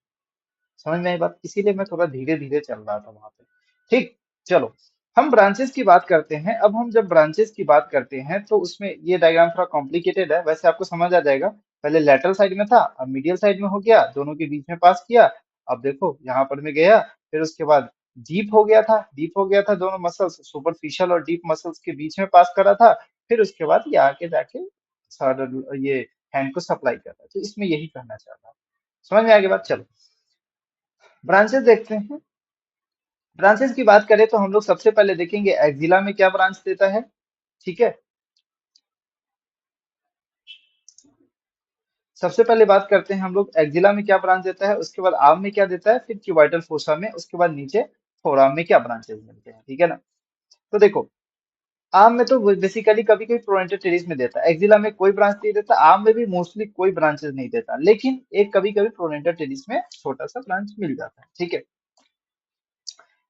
समझ में आई बात, इसीलिए मैं थोड़ा धीरे धीरे चल रहा था वहां पे। ठीक। चलो, हम ब्रांचेस की बात करते हैं। अब हम जब ब्रांचेस की बात करते हैं तो उसमें ये डायग्राम थोड़ा कॉम्प्लिकेटेड है, वैसे आपको समझ आ जाएगा। पहले लेटरल साइड में था, अब मीडियल साइड में हो गया, दोनों के बीच में पास किया। अब देखो यहाँ पर मैं गया, फिर उसके बाद डीप हो गया था, डीप हो गया था, दोनों मसल्स सुपरफिशियल और डीप मसल्स के बीच में पास करा था। फिर उसके बाद ये आके जाके ये हैंड को सप्लाई कर रहा है। तो इसमें यही कहना चाह रहा हूँ। समझ में आगे बात। चलो, ब्रांचेस देखते हैं। ब्रांचेस की बात करें तो हम लोग सबसे पहले देखेंगे एक्जिला में क्या ब्रांच देता है। ठीक है। सबसे पहले बात करते हैं हम लोग एक्जिला में क्या ब्रांच देता है, उसके बाद आर्म में क्या देता है, फिर क्यूबाइटल फोसा में, उसके बाद नीचे फोराम में क्या ब्रांचेस मिलते हैं। ठीक है ना। तो देखो, आर्म में तो बेसिकली कभी कभी प्रोनेटर टेरिस में देता है, एक्जिला में कोई ब्रांच नहीं देता, आर्म में भी मोस्टली कोई ब्रांचेस नहीं देता, लेकिन एक कभी कभी प्रोनेटर टेरिस में छोटा सा ब्रांच मिल जाता है। ठीक है।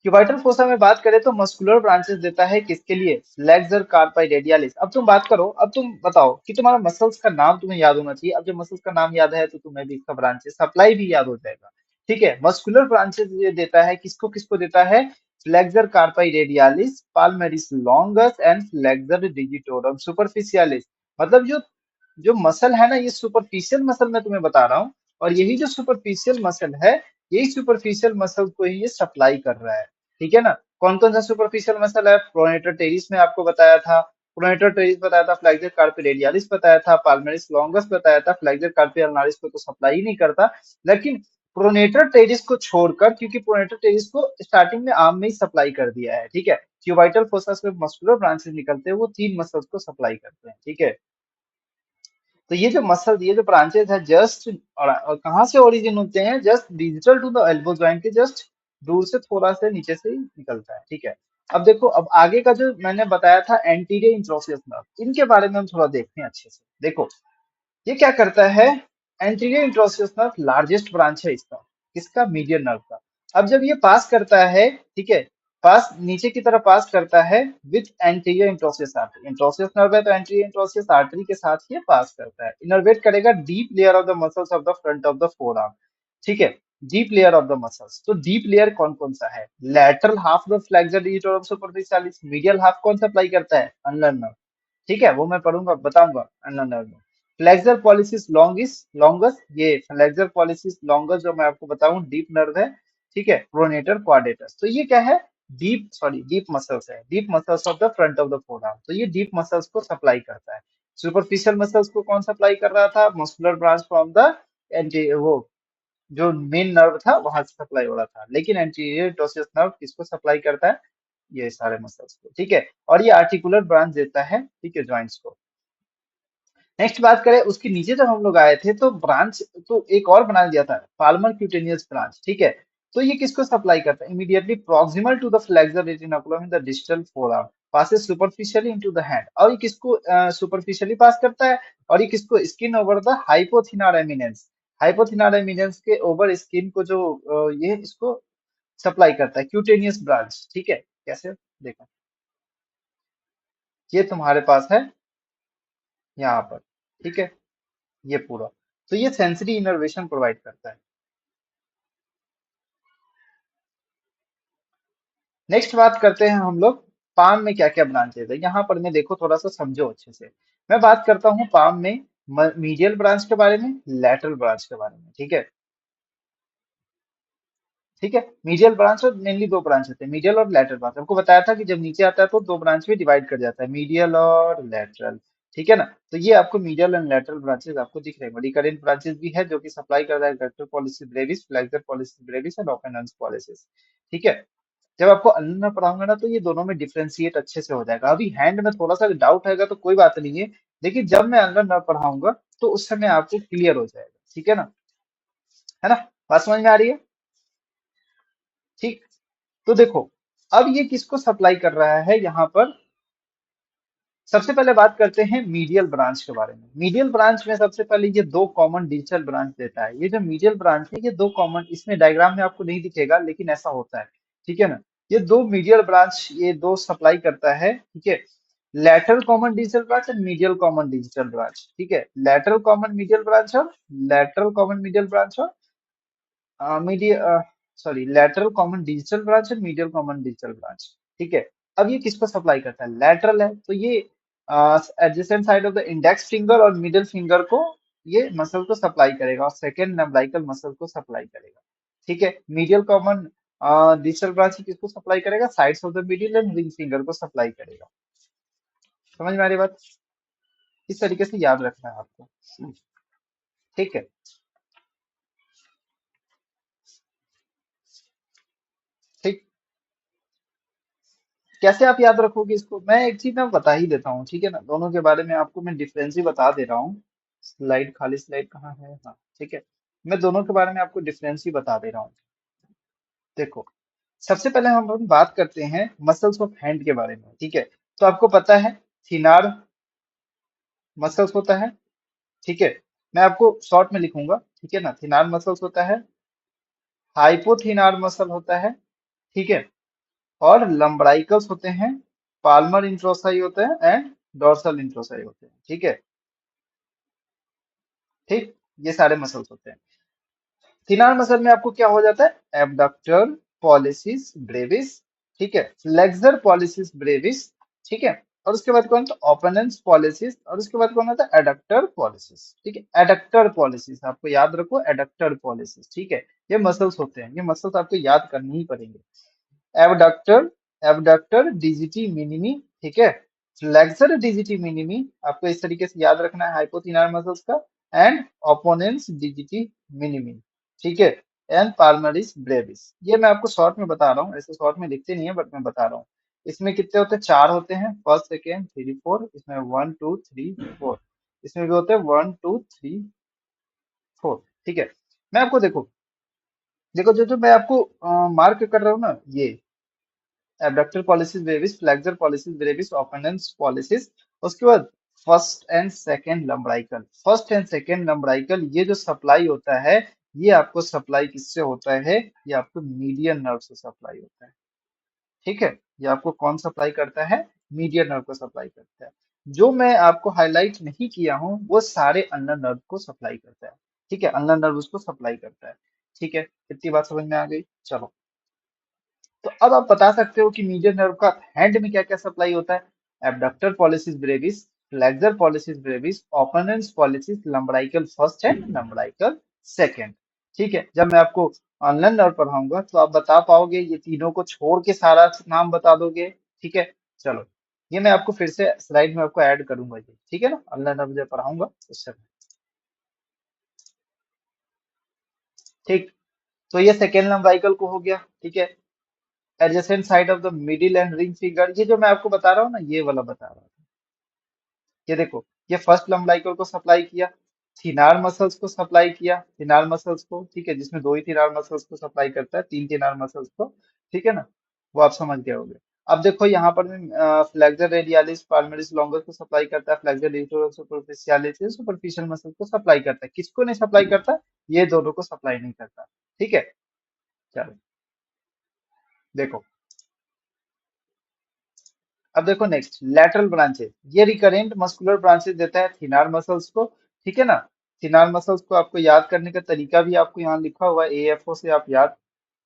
क्यूबाइटल फोसा में बात करें तो मस्कुलर ब्रांचेस देता है किसके लिए, फ्लेक्सर कार्पाई रेडियलिस। अब तुम बात करो, अब तुम बताओ कि तुम्हारा मसल्स का नाम तुम्हें याद होना चाहिए। अब जब मसल्स का नाम याद है तो तुम्हें भी इसका ब्रांचेस सप्लाई भी याद हो जाएगा। ठीक है। मस्कुलर ब्रांचेस ये देता है, किसको किसको देता है, flexor carpi radialis, palmaris longus and flexor digitorum superficialis. मतलब जो जो मसल है ना, ये सुपरफिशियल मसल मैं तुम्हें बता रहा हूँ, और यही जो सुपरफिशियल मसल है, यही सुपरफिशियल मसल को ही ये सप्लाई कर रहा है। ठीक है ना। कौन कौन सा सुपरफिशियल मसल है, प्रोनेटर टेरिस में आपको बताया था, प्रोनेटर टेरिस बताया था, फ्लेक्सर कार्पी रेडियलिस बताया था, पाल्मेरिस लॉन्गस बताया था, फ्लेक्सर कार्पी अल्नारिस को तो सप्लाई ही नहीं करता, लेकिन प्रोनेटर टेरिस को छोड़कर, क्योंकि प्रोनेटर टेरिस को स्टार्टिंग में आर्म में ही सप्लाई कर दिया है। ठीक है। क्यूबाइटल फोसा से मस्कुलर ब्रांचेस निकलते हैं, वो तीन मसल्स को सप्लाई करते हैं। ठीक है। तो ये जो मसल, ये जो ब्रांचेस है जस्ट, और कहाँ से ओरिजिन होते हैं, just digital to the elbow joint के जस्ट दूर से थोड़ा से नीचे से ही निकलता है, ठीक है। अब देखो, अब आगे का जो मैंने बताया था एंटीरियर इंट्रोसियस नर्व, इनके बारे में हम थोड़ा देखते हैं अच्छे से। देखो, ये क्या करता है, anterior interosseous nerve largest branch है इसका, किसका, मीडियन नर्व का। अब जब ये पास करता है, ठीक है, पास नीचे की तरफ पास करता है with anterior interosseous artery, interosseous nerve है तो एंटीरियर इंट्रोसियस आर्टरी के साथ ये पास करता है, इनर्वेट करेगा deep layer of the muscles of the front of the forearm, ठीक है। Deep layer of the muscles, तो डीप लेयर कौन कौन सा है, lateral half the flexor digital superficialis, medial half कौन सप्लाई करता है, अनलर नर्व, ठीक है, वो मैं पढ़ूंगा बताऊंगा अनलर नर्व में। फ्लेक्सर पॉलिसिस लॉन्गिस लॉन्गस, ये फ्लेक्सर पॉलिसिस लॉन्गस जो मैं आपको बताऊं डीप नर्व है, ठीक है, प्रोनेटर क्वाड्रेटस, तो ये क्या है, डीप मसल्स है, deep muscles of the front of the forearm, तो ये डीप मसल्स को सप्लाई करता है। सुपरफिशियल मसल्स को कौन सप्लाई कर रहा था, muscular branch from the anti वो जो मेन नर्व था वहां से सप्लाई हो रहा था, लेकिन एंटीरियर टोसियस नर्व किसको सप्लाई करता है, ये सारे मसल्स को, ठीक है, और ये आर्टिकुलर ब्रांच देता है, ठीक है, जॉइंट्स को। नेक्स्ट बात करें उसके नीचे जब हम लोग आए थे तो ब्रांच, तो एक और बना दिया था पाल्मर क्यूटेनियस ब्रांच, ठीक है। तो ये किसको सप्लाई करता है, immediately proximal to the flexor retinaculum in the distal forearm, passes superficially into the hand, और ये किसको सुपरफिशियली पास करता है, और ये किसको, skin over the hypothenar eminence, hypothenar eminence के ओवर स्किन को जो ये इसको सप्लाई करता है, क्यूटेनियस ब्रांच, ठीक है। कैसे, देखो, ये तुम्हारे पास है यहाँ पर, ठीक है, ये पूरा, तो ये सेंसरी इनर्वेशन प्रोवाइड करता है। नेक्स्ट बात करते हैं हम लोग पाम में क्या क्या ब्रांचेज है, यहाँ पर मैं देखो थोड़ा सा समझो अच्छे से। मैं बात करता हूँ पाम में मीडियल ब्रांच के बारे में, लेटरल ब्रांच के बारे में, ठीक है, ठीक है। मीडियल ब्रांच और मेनली दो ब्रांच होते हैं, मीडियल और लेटरल ब्रांच, आपको बताया था कि जब नीचे आता है तो दो ब्रांच में डिवाइड कर जाता है, मीडियल और लेटरल, ठीक है ना। तो ये आपको मीडियल एंड लेटरल ब्रांचेस आपको दिख रहे हैं, रिकरेंट ब्रांचेस भी है जो कि सप्लाई कर रहा है abductor pollicis brevis, flexor pollicis brevis and opponens pollicis, ठीक है। जब आपको अन्य में पढ़ाऊंगा ना तो ये दोनों में डिफरेंशिएट अच्छे से हो जाएगा, अभी हैंड में थोड़ा सा डाउट आएगा तो कोई बात नहीं है, लेकिन जब मैं अंदर न पढ़ाऊंगा तो उस समय आपको क्लियर हो जाएगा, ठीक है ना, है ना, बात समझ में आ रही है, ठीक। तो देखो, अब ये किसको सप्लाई कर रहा है यहाँ पर, सबसे पहले बात करते हैं मीडियल ब्रांच के बारे में। मीडियल ब्रांच में सबसे पहले ये दो कॉमन डिजिटल ब्रांच देता है, ये जो मीडियल ब्रांच है ये दो कॉमन, इसमें डायग्राम में आपको नहीं दिखेगा लेकिन ऐसा होता है, ठीक है ना। ये दो मीडियल ब्रांच, ये दो सप्लाई करता है, ठीक है, lateral common digital branch and medial common digital branch, ठीक है, लेटरल कॉमन मीडियल ब्रांच और लेटरल कॉमन मीडियल ब्रांच और media sorry lateral common digital branch और मीडियल कॉमन डिजिटल ब्रांच, ठीक है। अब ये किसको सप्लाई करता है, लेटरल है तो ये adjacent side of the index finger और मिडिल फिंगर को ये मसल को सप्लाई करेगा और सेकेंड नम्बलाइकल मसल को सप्लाई करेगा, ठीक है। मीडियल कॉमन डिजिटल ब्रांच किसको सप्लाई करेगा, sides of the middle and ring finger को सप्लाई करेगा। समझ में आ रही बात, इस तरीके से याद रखना है आपको, ठीक है, ठीक। कैसे आप याद रखोगे इसको, मैं एक चीज मैं बता ही देता हूँ, ठीक है ना, दोनों के बारे में आपको मैं डिफरेंस ही बता दे रहा हूँ। स्लाइड, खाली स्लाइड कहाँ है, हाँ, ठीक है। मैं दोनों के बारे में आपको डिफरेंस ही बता दे रहा हूँ। देखो, सबसे पहले हम लोग बात करते हैं मसल्स ऑफ हैंड के बारे में, ठीक है। तो आपको पता है थिनार मसल्स होता है, ठीक है, मैं आपको शॉर्ट में लिखूंगा, ठीक है ना, थिनार मसल्स होता है, हाइपोथिनार मसल होता है, ठीक है, और लंब्राइकल्स होते हैं, पाल्मर इंट्रोसाई होते हैं एंड डोर्सल इंट्रोसाई होते हैं, ठीक है, ठीक, ये सारे मसल्स होते हैं। थिनार मसल में आपको क्या हो जाता है, एबडक्टर पॉलिसिस ब्रेविस, ठीक है, फ्लेक्सर पॉलिसिस ब्रेविस, ठीक है, और उसके बाद कौन था ओपेनेंस पॉलिसिस, और उसके बाद कौन आता है एडक्टर पॉलिसिस, ठीक है, एडक्टर पॉलिसिस आपको याद रखो, एडक्टर पॉलिसिस, ठीक है। ये मसल्स होते हैं, ये मसल्स आपको याद करनी ही पड़ेंगे। एबडक्टर, एबडक्टर डिजिटी मिनिमी, ठीक है, फ्लेक्सर डिजिटी मिनिमी आपको इस तरीके से याद रखना है हाइपोथिनार मसल्स का, एंड ओपोनेंस डिजिटी मिनिमी, ठीक है, एंड पाल्मरिस ब्रेविस, ये मैं आपको शॉर्ट में बता रहा हूँ, ऐसे शॉर्ट में लिखते नहीं है बट मैं बता रहा हूँ। इसमें कितने होते हैं, चार होते हैं, फर्स्ट सेकेंड थ्री फोर, इसमें वन टू थ्री फोर, इसमें भी होते हैं वन टू थ्री फोर, ठीक है। मैं आपको देखो देखो जो जो मैं आपको मार्क कर रहा हूँ ना, ये abductor pollicis brevis, flexor pollicis brevis, opponens pollicis, उसके बाद first and second lumbrical. First and second lumbrical ये जो सप्लाई होता है, ये आपको सप्लाई किससे होता है? ये आपको मीडियन नर्व से सप्लाई होता है। ठीक है, ये आपको कौन सप्लाई करता है? मीडियन नर्व को सप्लाई करता है। जो मैं आपको हाईलाइट नहीं किया हूँ वो सारे अल्नर नर्व को सप्लाई करता है। ठीक है, अल्नर नर्व उसको सप्लाई करता है। ठीक है, इतनी बात समझ में आ गई। चलो, तो अब आप बता सकते हो कि मीडियन नर्व का हैंड में क्या क्या सप्लाई होता है? Abductor pollicis brevis, flexor pollicis brevis, opponens pollicis, lumbrical first and lumbrical second. ठीक है, जब मैं आपको ऑनलाइन नर्व पढ़ाऊंगा तो आप बता पाओगे, ये तीनों को छोड़ के सारा नाम बता दोगे। ठीक है, चलो, ये मैं आपको फिर से स्लाइड में आपको ऐड करूंगा ये, ठीक है ना, ऑनलाइन नर्व जब पढ़ाऊंगा उस समय। ठीक, तो ये सेकेंड लंबराइकल को हो गया। ठीक है, adjacent side of the middle and ring finger, ये जो मैं आपको बता रहा हूँ ना, ये वाला बता रहा हूँ। ये देखो, ये फर्स्ट लंबराइकल को सप्लाई किया, थिनार मसल्स को सप्लाई किया, थिनार मसल्स को, ठीक है, जिसमें दो ही थिनार मसल्स को सप्लाई करता है, तीन थिनार मसल्स को। ठीक है ना, वो आप समझ गए होंगे। अब देखो यहाँ पर फ्लेक्सर रेडियालिस पाल्मरिस लॉन्गस को सप्लाई करता है, flexor littoral superficialis superficial muscles को सप्लाई करता है। किसको नहीं सप्लाई करता? ये दोनों को सप्लाई नहीं करता। ठीक है, चलो देखो, अब देखो नेक्स्ट लैटरल ब्रांचेस, ये रिकरेंट मस्कुलर ब्रांचेस देता है थिनार मसल्स को। ठीक है ना, थिनार मसल्स को आपको याद करने का तरीका भी आपको यहाँ लिखा हुआ है, एएफओ से आप याद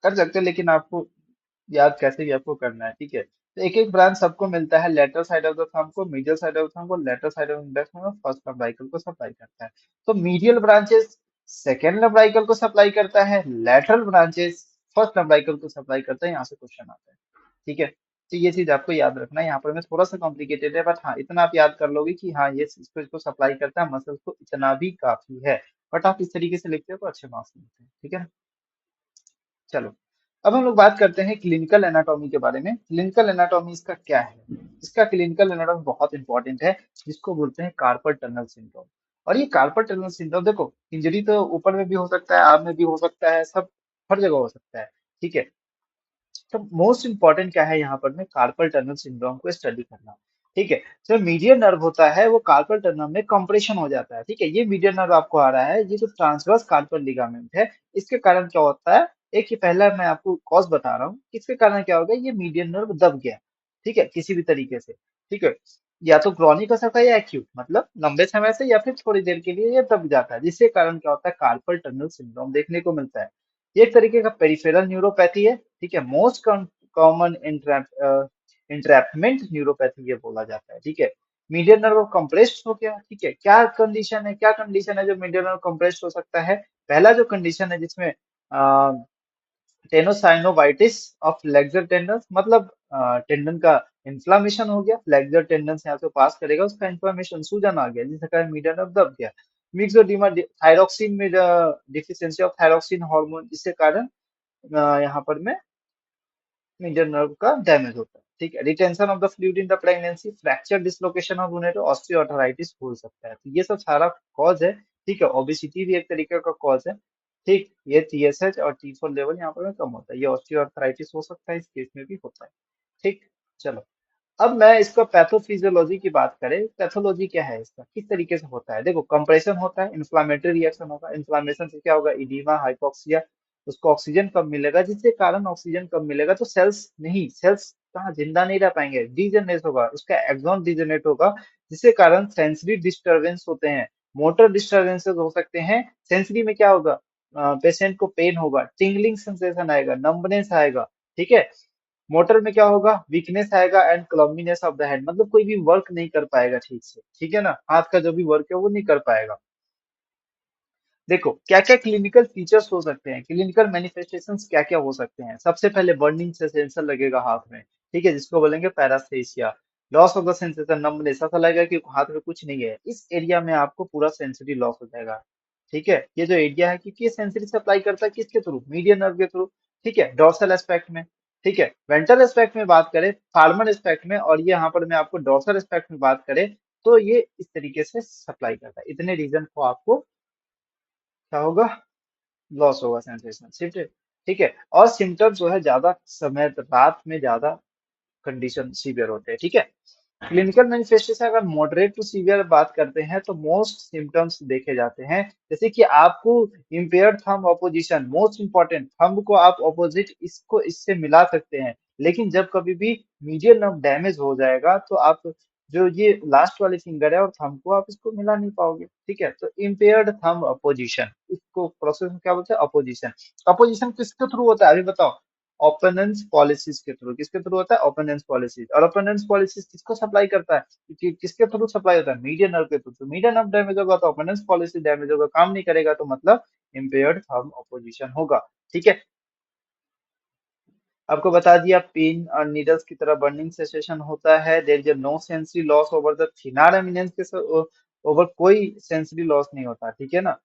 कर सकते हैं, लेकिन आपको याद कैसे भी आपको करना है। ठीक है, तो एक एक ब्रांच सबको मिलता है, lateral side of the thumb को, medial side of the thumb को, lateral side of index finger, first lumbrical को सप्लाई करता है। तो मीडियल ब्रांचेस सेकेंड लंबराइकल को सप्लाई करता है, लेटरल ब्रांचेस फर्स्ट लंबराइकल को सप्लाई करता है। यहाँ से क्वेश्चन आता है। ठीक है, तो ये चीज आपको याद रखना है। यहाँ पर मैं थोड़ा सा कॉम्प्लिकेटेड है, बट हाँ इतना आप याद कर लोगे कि हाँ ये इसको इसको सप्लाई करता है, मसल्स को, इतना भी काफी है। बट आप इस तरीके से लिखते हो तो अच्छे मार्क्स मिलते हैं। ठीक है ना, चलो, अब हम लोग बात करते हैं क्लिनिकल एनाटॉमी के बारे में। क्लिनिकल एनाटॉमी इसका क्या है? इसका क्लिनिकल एनाटॉमी बहुत इंपॉर्टेंट है, जिसको बोलते हैं कार्पल टनल सिंड्रोम। और ये कार्पल टनल सिंड्रोम, देखो इंजरी तो ऊपर में भी हो सकता है, आर्म में भी हो सकता है, सब हर जगह हो सकता है। ठीक है, तो मोस्ट इंपॉर्टेंट क्या है यहाँ पर में? कार्पल टनल सिंड्रोम को स्टडी करना। ठीक है, जो मीडियन नर्व होता है वो कार्पल टनल में कंप्रेशन हो जाता है। ठीक है, ये मीडियन नर्व आपको आ रहा है, ये जो ट्रांसवर्स कार्पल लिगामेंट है, इसके कारण क्या होता है? एक ही पहला मैं आपको कॉज बता रहा हूँ, इसके कारण क्या होगा, ये मीडियन नर्व दब गया। ठीक है, किसी भी तरीके से। ठीक है, या तो क्रॉनिक हो सकता है या एक्यूट, मतलब लंबे समय से, या फिर थोड़ी देर के लिए ये दब जाता है, जिसके कारण क्या होता है? कार्पल टनल सिंड्रोम देखने को मिलता है। ये एक तरीके का पेरिफेरल न्यूरोपैथी है। ठीक है, मोस्ट कॉमन इंट्रैपमेंट न्यूरोपैथी ये बोला जाता है। ठीक है, मीडियन नर्व कंप्रेस्ड हो गया। ठीक है, क्या कंडीशन है, क्या कंडीशन है जो मीडियन नर्व कंप्रेस्ड हो सकता है? पहला जो कंडीशन है जिसमें टेनोसाइनोवाइटिस ऑफ फ्लेक्सर टेंडन, मतलब टेंडन का इन्फ्लामेशन हो गया, फ्लेक्सर टेंडन से यहाँ से पास करेगा, उसका इन्फ्लामेशन, सूजन आ गया, जिसके कारण मीडियन नर्व दब गया। मिक्सोडीमा थायरॉक्सिन में डिफिशियंसी ऑफ थायरॉक्सिन हार्मोन, जिसके कारण यहाँ पर में मीडियन नर्व का डैमेज होता है। ठीक है, retention of the fluid in the pregnancy, fracture dislocation of lunate, osteoarthritis हो सकता है। तो ये सब सारा कॉज है। ठीक है, ओबेसिटी भी एक तरीके का कॉज है। ठीक, ये टीएसएच और टी4 लेवल यहाँ पर में कम होता है, ये ऑस्टियोआर्थराइटिस हो सकता है, इस केस में भी होता है। ठीक, चलो, अब मैं इसका पैथोफिजियोलॉजी की बात करें, पैथोलॉजी क्या है इसका, किस तरीके से होता है? देखो, कंप्रेशन होता है, इन्फ्लामेटरी रिएक्शन होगा, इन्फ्लामेशन से क्या होगा? इडीमा, हाइपोक्सिया, उसको ऑक्सीजन कम मिलेगा, जिसके कारण ऑक्सीजन कम मिलेगा तो सेल्स नहीं, सेल्स कहाँ जिंदा नहीं रह पाएंगे, डीजनरेट होगा, उसका एक्सॉन डीजनरेट होगा, जिसके कारण सेंसरी डिस्टरबेंस होते हैं, मोटर डिस्टरबेंसेस हो सकते हैं। सेंसरी में क्या होगा? पेशेंट को पेन होगा, टिंगलिंग सेंसेशन आएगा, नंबनेस आएगा। ठीक है, मोटर में क्या होगा? वीकनेस आएगा एंड क्लम्बीनेस ऑफ द हैंड, मतलब कोई भी वर्क नहीं कर पाएगा ठीक से। ठीक है ना, हाथ का जो भी वर्क है वो नहीं कर पाएगा। देखो क्या क्या क्लिनिकल फीचर्स हो सकते हैं, क्लिनिकल मैनिफेस्टेशंस क्या क्या हो सकते हैं। सबसे पहले बर्निंग सेंसर लगेगा हाथ में। ठीक है, जिसको बोलेंगे paresthesia. Loss of the sensation, numbness, ऐसा लगेगा कि हाथ में कुछ नहीं है, इस एरिया में आपको पूरा सेंसरी लॉस हो जाएगा। ठीक है, ये जो एरिया है, क्योंकि ये सेंसरी सप्लाई करता है किसके थ्रू? मीडियन नर्व के थ्रू। ठीक है, डोर्सल एस्पेक्ट में। ठीक है, वेंट्रल एस्पेक्ट में बात करें, फार्मल एस्पेक्ट में, और ये यहाँ पर मैं आपको डोर्सल एस्पेक्ट में बात करें, तो ये इस तरीके से सप्लाई करता है। इतने रीजन को आपको क्या होगा? लॉस होगा सेंसेशन, ठीक है। ठीक है। और सिम्टम्स जो है ज्यादा समय रात में ज्यादा कंडीशन सीवियर होते हैं, ठीक है। क्लिनिकल मैनिफेस्टेशन अगर मॉडरेट टू सीवियर बात करते हैं तो मोस्ट सिम्टम्स देखे जाते हैं, जैसे कि आपको impaired thumb opposition, most important, thumb को आप अपोजिट इसको इससे मिला सकते हैं, लेकिन जब कभी भी मीडियल नर्व डैमेज हो जाएगा तो आप जो ये लास्ट वाले फिंगर है और थंब को आप इसको मिला नहीं पाओगे, ठीक है। तो इम्पेयर्ड थंब अपोजिशन, इसको प्रोसेस में क्या बोलते हैं, अपोजिशन। अपोजिशन किसके थ्रू होता है अभी बताओ, ओपेनेंस पॉलिसीज के थ्रू। किसके थ्रू होता है, ओपेनेंस पॉलिसीज। और ओपेनेंस पॉलिसीज किसको सप्लाई करता है, किसके थ्रू सप्लाई होता है, मीडियन नर्व के थ्रू। तो मीडियन नर्व डैमेज होगा तो ओपेनेंस पॉलिसी डैमेज होगा, काम नहीं करेगा तो मतलब इम्पेयर्ड थंब अपोजिशन होगा, ठीक है। आपको बता दिया पिन और नीडल्स की तरह बर्निंग सेंसेशन होता है। There is no sensory loss over the thenar eminence के ओवर कोई सेंसरी लॉस नहीं होता, ठीक है ना।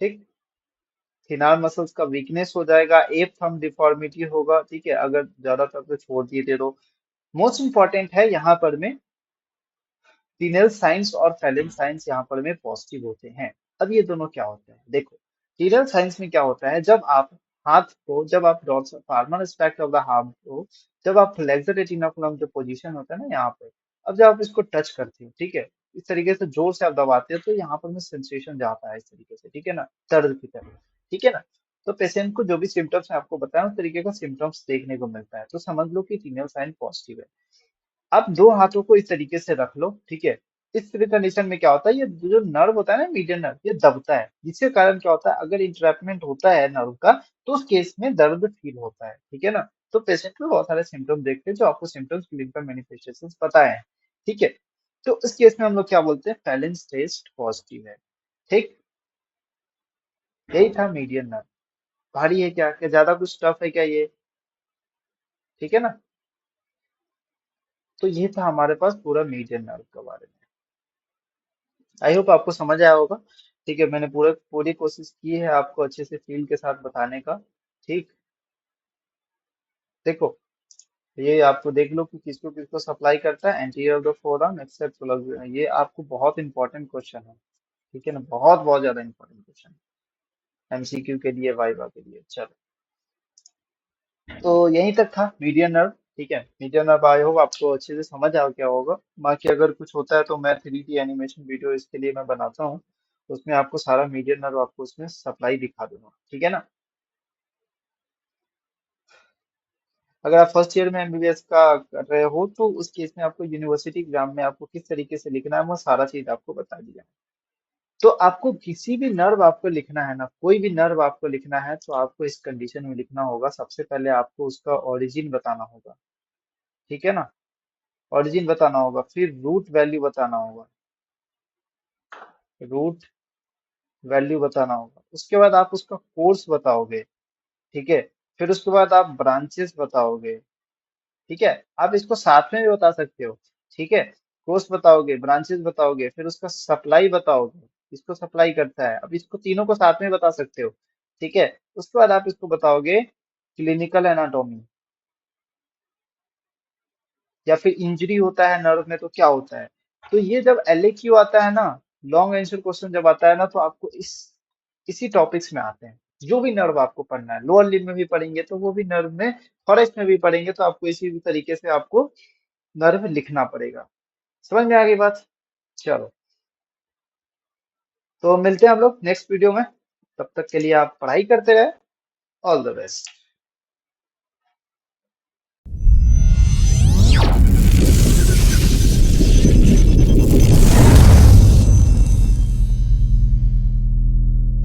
ठीक, थिनार मसल्स का वीकनेस हो जाएगा, एप थंब डिफॉर्मिटी होगा, ठीक है, अगर ज्यादातर तो छोड़ दिए थे तो। मोस्ट इंपॉर्टेंट है यहाँ पर में टीनेल साइंस और फेलिन साइंस यहाँ पर में पॉजिटिव होते हैं। अब ये दोनों क्या होते हैं देखो, टीनेल साइंस में क्या होता है, जब आप हाथ को, जब आप dorsal formal aspect of the harm को, जब आप फ्लेक्सर रेटिनाकुलम जो पोजीशन होता है ना यहाँ पे, अब जब आप इसको टच करते हो, ठीक है, इस तरीके से जोर से आप दबाते हो तो यहाँ पर में सेंसेशन जाता है इस तरीके से, ठीक है ना, दर्द की तरह, ठीक है ना। तो पेशेंट को जो भी सिम्टम्स मैं आपको बताया उस तरीके का सिम्टम्स देखने को मिलता है, तो समझ लो कि टीनेल साइन पॉजिटिव है। आप दो हाथों को इस तरीके से रख लो, ठीक है। इस तरह कंडीशन में क्या होता है, ये जो नर्व होता है ना, मीडियन नर्व, ये दबता है, जिसके कारण क्या होता है, अगर इंट्रैपमेंट होता है नर्व का तो उस केस में दर्द फील होता है, ठीक है ना। तो पेशेंट में बहुत सारे सिम्टम्स देखते हैं जो आपको सिम्टम्स क्लिनिकल मैनिफेस्टेशन बताए हैं, ठीक है। तो इस केस में हम लोग क्या बोलते हैं, फैलेंस टेस्ट पॉजिटिव है, ठीक। यही था मीडियन नर्व। भारी है क्या ज्यादा कुछ टफ है क्या ये, ठीक है ना। तो ये था हमारे पास पूरा मीडियन नर्व के बारे में। आई होप आपको समझ आया होगा, ठीक है। मैंने पूरी कोशिश की है आपको अच्छे से फील के साथ बताने का, ठीक। देखो, ये आपको देख लो कि किसको किसको सप्लाई करता है, anterior of the forearm except, ये आपको बहुत इंपॉर्टेंट क्वेश्चन है, ठीक है ना, बहुत बहुत ज्यादा इंपॉर्टेंट क्वेश्चन है एमसीक्यू के लिए, वाइवा के लिए। चलो, तो यहीं तक था मीडियन नर्व, ठीक है। मीडियन नर्व आई होप आपको अच्छे से समझ आ गया होगा। बाकी अगर कुछ होता है तो मैं 3D एनिमेशन वीडियो इसके लिए मैं बनाता हूँ, उसमें आपको सारा मीडियन नर्व आपको उसमें सप्लाई दिखा दूंगा, ठीक है ना। अगर आप फर्स्ट ईयर में एमबीबीएस का कर रहे हो तो उस केस में आपको यूनिवर्सिटी एग्जाम में आपको किस तरीके से लिखना है वो सारा चीज आपको बता दिया है। तो आपको किसी भी नर्व आपको लिखना है ना, कोई भी नर्व आपको लिखना है तो आपको इस कंडीशन में लिखना होगा। सबसे पहले आपको उसका ओरिजिन बताना होगा, ठीक है ना, ओरिजिन बताना होगा, फिर रूट वैल्यू बताना होगा, रूट वैल्यू बताना होगा, उसके बाद आप उसका कोर्स बताओगे, ठीक है। फिर उसके बाद आप ब्रांचेस बताओगे, ठीक है। आप इसको साथ में भी बता सकते हो, ठीक है। कोर्स बताओगे, ब्रांचेस बताओगे, फिर उसका सप्लाई बताओगे, इसको सप्लाई करता है, अब इसको तीनों को साथ में बता सकते हो, ठीक है। उसके बाद आप इसको बताओगे क्लिनिकल एनाटोमी, या फिर इंजरी होता है नर्व में तो क्या होता है। तो ये जब एलएक्यू आता है ना, लॉन्ग आंसर क्वेश्चन जब आता है ना, तो आपको इसी टॉपिक्स में आते हैं। जो भी नर्व आपको पढ़ना है, लोअर लिम्ब में भी पढ़ेंगे तो वो भी नर्व में, फॉरेस्ट में भी पढ़ेंगे तो आपको इसी तरीके से आपको नर्व लिखना पड़ेगा। समझ में आ गई बात। चलो, तो मिलते हैं हम लोग नेक्स्ट वीडियो में, तब तक के लिए आप पढ़ाई करते रहे। All the best.